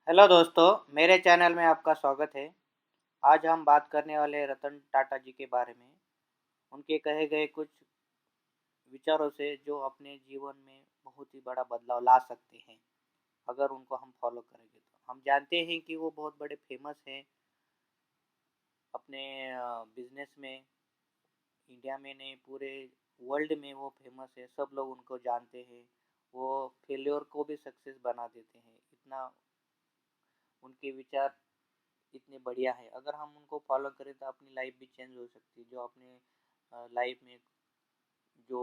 Hello दोस्तों, मेरे channel में आपका स्वागत है। आज हम बात करने वाले रतन टाटा जी के बारे में। उनके कहे गए कुछ विचारों से जो अपने जीवन में बहुत ही बड़ा बदलाव ला सकते हैं, अगर उनको हम फॉलो करेंगे तो। हम जानते हैं कि वो बहुत बड़े फेमस हैं अपने बिजनेस में। इंडिया में नहीं, पूरे वर्ल्ड में वो फेमस है, सब लोग उनको जानते हैं। वो फेल्योर को भी सक्सेस बना देते हैं, इतना उनके विचार इतने बढ़िया है। अगर हम उनको फॉलो करें तो अपनी लाइफ भी चेंज हो सकती है। जो अपने लाइफ में जो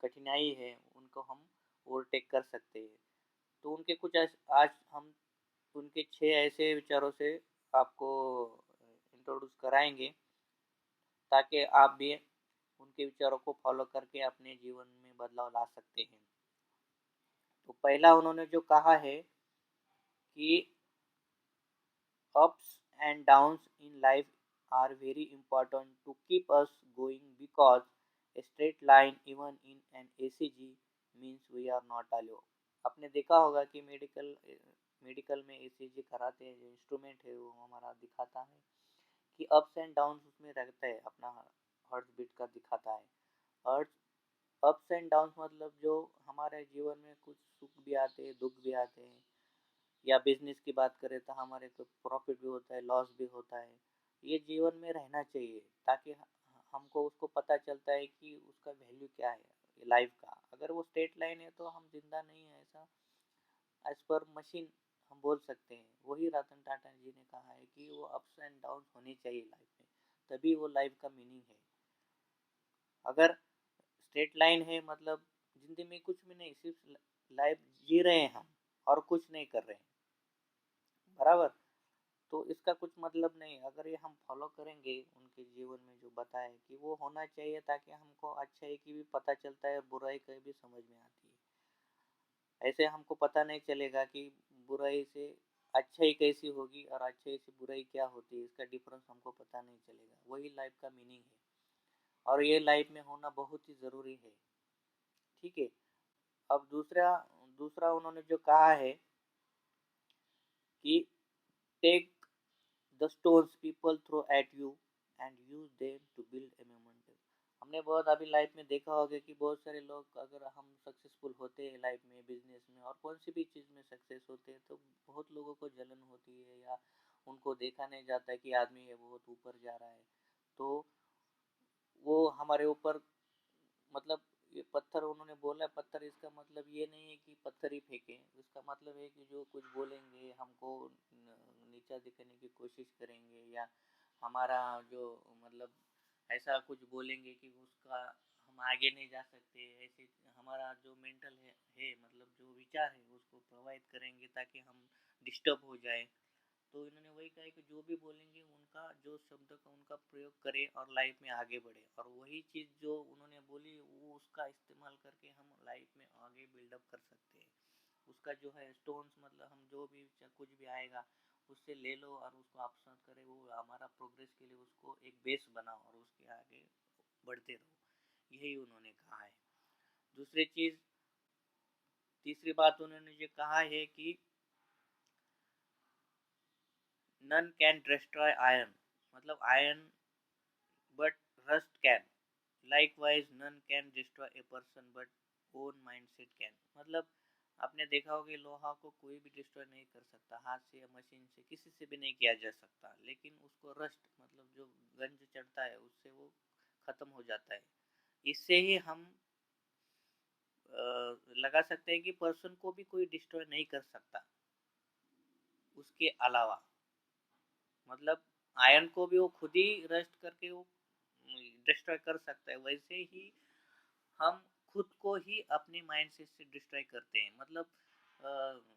कठिनाई है उनको हम ओवरटेक कर सकते हैं। तो उनके कुछ आज हम उनके 6 ऐसे विचारों से आपको इंट्रोड्यूस कराएंगे, ताकि आप भी उनके विचारों को फॉलो करके अपने जीवन में बदलाव ला सकते हैं। तो पहला उन्होंने जो कहा है कि ups and downs in life are very important to keep us going, because a straight line even in an ACG means we are not alone. आपने देखा होगा कि मेडिकल में ECG कराते हैं, जो इंस्ट्रूमेंट है वो हमारा दिखाता है कि अप्स एंड डाउन्स उसमें रहता है, अपना हार्ट बीट का दिखाता है। और अप्स एंड डाउन्स मतलब जो हमारे जीवन में कुछ सुख भी आते हैं, दुख भी आते हैं। या बिजनेस की बात करें तो हमारे को प्रॉफिट भी होता है, लॉस भी होता है। ये जीवन में रहना चाहिए, ताकि हमको उसको पता चलता है कि उसका वैल्यू क्या है लाइफ का। अगर वो स्ट्रेट लाइन है तो हम जिंदा नहीं है, ऐसा एज पर मशीन हम बोल सकते हैं। वही रतन टाटा जी ने कहा है कि वो अप्स एंड डाउन होने चाहिए लाइफ में, तभी वो लाइफ का मीनिंग है। अगर स्ट्रेट लाइन है मतलब जिंदगी में कुछ भी नहीं, सिर्फ लाइफ जी रहे हैं हम और कुछ नहीं कर रहे हैं, बराबर। तो इसका कुछ मतलब नहीं। अगर ये हम फॉलो करेंगे उनके जीवन में जो बताए कि वो होना चाहिए, ताकि हमको अच्छाई की भी पता चलता है, बुराई की भी समझ में आती है। ऐसे हमको पता नहीं चलेगा कि बुराई से अच्छाई कैसी होगी और अच्छाई से बुराई क्या होती है, इसका डिफरेंस हमको पता नहीं चलेगा। वही लाइफ का मीनिंग है, और ये लाइफ में होना बहुत ही ज़रूरी है। ठीक है। अब दूसरा दूसरा उन्होंने जो कहा है कि take the stones people throw at you and use them to build a momentum। हमने बहुत अभी लाइफ में देखा होगा कि बहुत सारे लोग, अगर हम सक्सेसफुल होते हैं लाइफ में, बिजनेस में और कौन सी भी चीज़ में सक्सेस होते हैं, तो बहुत लोगों को जलन होती है, या उनको देखा नहीं जाता है कि आदमी है बहुत ऊपर जा रहा है। तो वो हमारे ऊपर, मतलब ये पत्थर उन्होंने बोला, पत्थर इसका मतलब ये नहीं है कि पत्थर ही फेंके। इसका मतलब है कि जो कुछ बोलेंगे हमको नीचा दिखाने की कोशिश करेंगे, या हमारा जो मतलब ऐसा कुछ बोलेंगे कि उसका हम आगे नहीं जा सकते, ऐसे हमारा जो मेंटल है मतलब जो विचार है उसको प्रभावित करेंगे, ताकि हम डिस्टर्ब हो जाए। तो इन्होंने वही कहा है कि जो भी बोलेंगे उनका जो शब्द का उनका प्रयोग करें और लाइफ में आगे बढ़े। और वही चीज़ जो उन्होंने बोली वो उसका इस्तेमाल करके हम लाइफ में आगे बिल्डअप कर सकते हैं। उसका जो है स्टोन्स, मतलब हम जो भी कुछ भी आएगा उससे ले लो और उसको ऑप्शन करें, वो हमारा प्रोग्रेस के लिए उसको एक बेस बनाओ और उसके आगे बढ़ते रहो। यही उन्होंने कहा है। दूसरी चीज़, तीसरी बात उन्होंने ये कहा है कि नन कैन डिस्ट्रॉय आयरन, मतलब iron but rust can, likewise none can destroy a person but own mindset can। मतलब आपने देखा होगा लोहा को कोई भी डिस्ट्रॉय नहीं कर सकता, हाथ से या मशीन से किसी से भी नहीं किया जा सकता, लेकिन उसको रस्ट मतलब जो गंज चढ़ता है उससे वो खत्म हो जाता है। इससे ही हम लगा सकते हैं कि पर्सन को भी कोई डिस्ट्रॉय नहीं कर सकता। उसके अलावा मतलब आयरन को भी वो खुद ही रस्ट करके वो डिस्ट्रॉय कर सकता है, वैसे ही हम खुद को ही अपने माइंड से डिस्ट्रॉय करते हैं। मतलब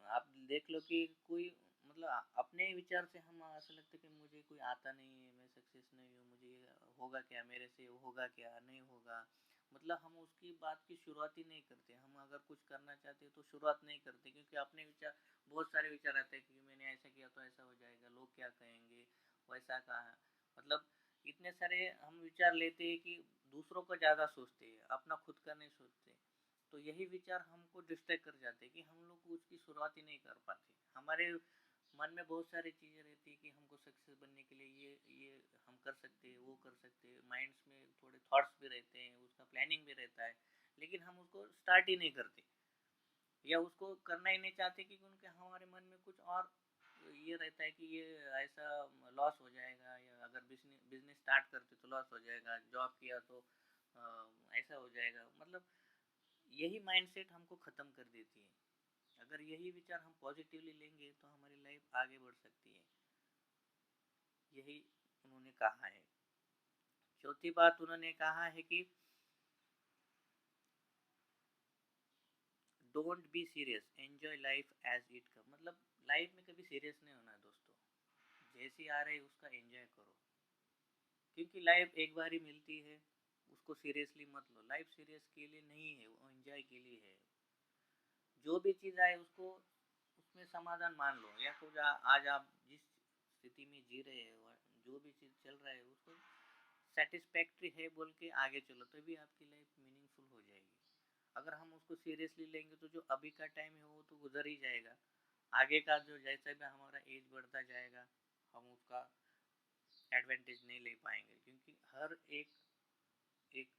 आप देख लो कि कोई मतलब अपने विचार से हम ऐसा लगता है कि मुझे कोई आता नहीं है, मैं सक्सेस नहीं हूँ, मुझे होगा क्या, मेरे से होगा क्या, नहीं होगा। मतलब हम उसकी बात की शुरुआत ही नहीं करते। हम अगर कुछ करना चाहते हैं तो शुरुआत नहीं करते, क्योंकि अपने विचार, बहुत सारे विचार आते हैं कि मैंने ऐसा किया तो ऐसा हो जाएगा, लोग क्या कहेंगे, वैसा कहा। मतलब इतने सारे हम विचार लेते हैं कि दूसरों का ज़्यादा सोचते हैं, अपना खुद का नहीं सोचते। तो यही विचार हमको डिस्ट्रैक्ट कर जाते हैं कि हम लोग उसकी शुरुआत ही नहीं कर पाते। हमारे मन में बहुत सारी चीज़ें रहती है कि हमको सक्सेस बनने के लिए ये हम कर सकते हैं, वो कर सकते हैं, माइंड्स में थोड़े थॉट्स भी रहते हैं, उसका प्लानिंग भी रहता है, लेकिन हम उसको स्टार्ट ही नहीं करते या उसको करना ही नहीं चाहते क्योंकि उनके हमारे मन में कुछ और ये रहता है कि ये ऐसा लॉस हो जाएगा, या अगर बिजनेस बिजनेस स्टार्ट करते तो लॉस हो जाएगा, जॉब किया तो ऐसा हो जाएगा। मतलब यही माइंडसेट हमको ख़त्म कर देती है। अगर यही विचार हम पॉजिटिवली लेंगे तो हमारी लाइफ आगे बढ़ सकती है, यही उन्होंने कहा है। चौथी बात उन्होंने कहा है कि don't be serious, enjoy life as it come. मतलब लाइफ में कभी सीरियस नहीं होना है दोस्तों, जैसी आ रही है उसका एंजॉय करो, क्योंकि लाइफ एक बार ही मिलती है। उसको सीरियसली मत लो, लाइफ सीरियस के लिए नहीं है, वो एंजॉय के लिए है। जो भी चीज़ आए उसको उसमें समाधान मान लो, या कुछ आज आप जिस स्थिति में जी रहे हो, जो भी चीज़ चल रहा है उसको सेटिस्फैक्ट्री है बोल के आगे चलो, तभी आपकी लाइफ मीनिंगफुल हो जाएगी। अगर हम उसको सीरियसली लेंगे तो जो अभी का टाइम है वो तो गुजर ही जाएगा, आगे का जो जैसा भी हमारा एज बढ़ता जाएगा हम उसका एडवांटेज नहीं ले पाएंगे, क्योंकि हर एक एक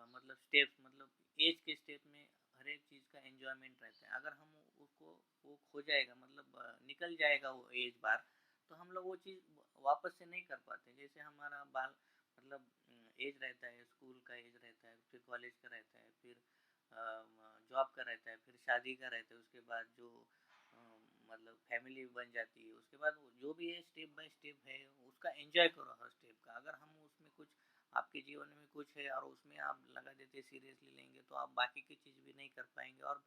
मतलब स्टेप्स, मतलब एज के स्टेप में हर एक चीज़ का एंजॉयमेंट रहता है। अगर हम उसको वो खो जाएगा, मतलब निकल जाएगा वो एज बार, तो हम लोग वो चीज़ वापस से नहीं कर पाते। जैसे हमारा बाल मतलब एज रहता है, स्कूल का एज रहता है, फिर कॉलेज का रहता है, फिर जॉब का रहता है, फिर शादी का रहता है, उसके बाद जो मतलब फैमिली बन जाती है, उसके बाद जो भी है स्टेप बाय स्टेप है उसका एंजॉय करो हर स्टेप का। अगर हम उसमें कुछ आपके जीवन में कुछ है और उसमें आप लगा देते सीरियसली लेंगे तो आप बाकी की चीज़ भी नहीं कर पाएंगे, और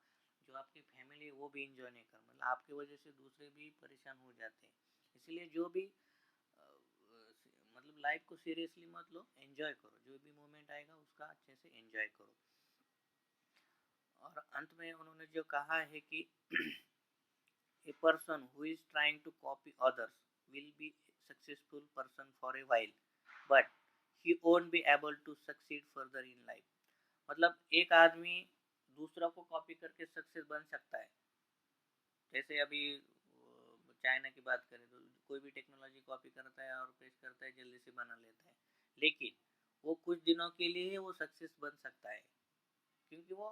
जो आपकी फैमिली है वो भी इंजॉय नहीं कर, मतलब आपकी वजह से दूसरे भी परेशान हो जाते हैं। इसलिए जो भी मतलब लाइफ को सीरियसली मत लो, एंजॉय करो, जो भी मोमेंट आएगा उसका अच्छे से एंजॉय करो। और अंत में उन्होंने जो कहा है कि a person who is trying to copy others will be a successful person for a while, but he won't be able to succeed further in life। मतलब एक आदमी दूसरा को कॉपी करके सक्सेस बन सकता है। जैसे अभी चाइना की बात करें तो कोई भी टेक्नोलॉजी कॉपी करता है और पेश करता है, जल्दी से बना लेता है, लेकिन वो कुछ दिनों के लिए ही वो सक्सेस बन सकता है, क्योंकि वो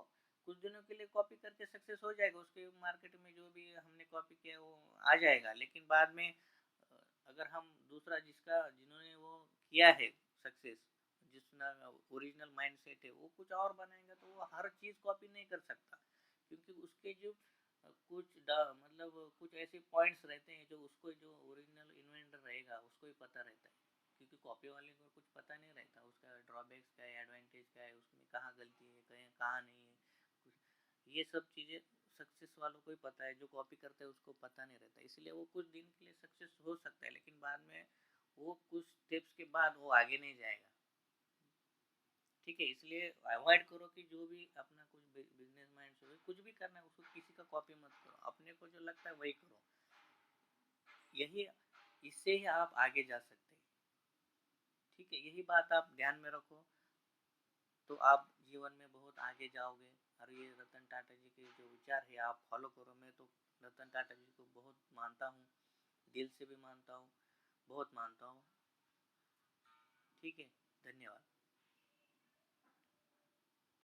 कुछ दिनों के लिए कॉपी करके सक्सेस हो जाएगा, उसके मार्केट में जो भी हमने कॉपी किया वो आ जाएगा, लेकिन बाद में अगर हम दूसरा जिसका जिन्होंने वो किया है सक्सेस, जिसका ओरिजिनल माइंड सेट है वो कुछ और बनाएगा, तो वो हर चीज़ कॉपी नहीं कर सकता, क्योंकि उसके जो मतलब कुछ ऐसे पॉइंट्स रहते हैं जो उसको जो ओरिजिनल इन्वेंटर रहेगा उसको ही पता रहता है, क्योंकि कॉपी वाले को कुछ पता नहीं रहता उसका ड्रॉबैक्स क्या है, एडवांटेज क्या है, उसमें कहाँ गलती है, कहीं कहाँ नहीं है कुछ। ये सब चीज़ें सक्सेस वालों को ही पता है, जो कॉपी करता है उसको पता नहीं रहता। इसलिए वो कुछ दिन के लिए सक्सेस हो सकता है, लेकिन बाद में वो कुछ स्टेप्स के बाद वो आगे नहीं जाएगा। ठीक है, इसलिए अवॉइड करो कि जो भी अपना कुछ बिजनेस माइंड से कुछ भी करना है उसको किसी का कॉपी मत करो, अपने को जो लगता है वही करो। यही इससे ही आप आगे जा सकते हैं। ठीक है, यही बात आप ध्यान में रखो तो आप जीवन में बहुत आगे जाओगे। और ये रतन टाटा जी के जो विचार है आप फॉलो करो। मैं तो रतन टाटा जी को बहुत मानता हूँ, दिल से भी मानता हूँ, बहुत मानता हूँ। ठीक है, धन्यवाद।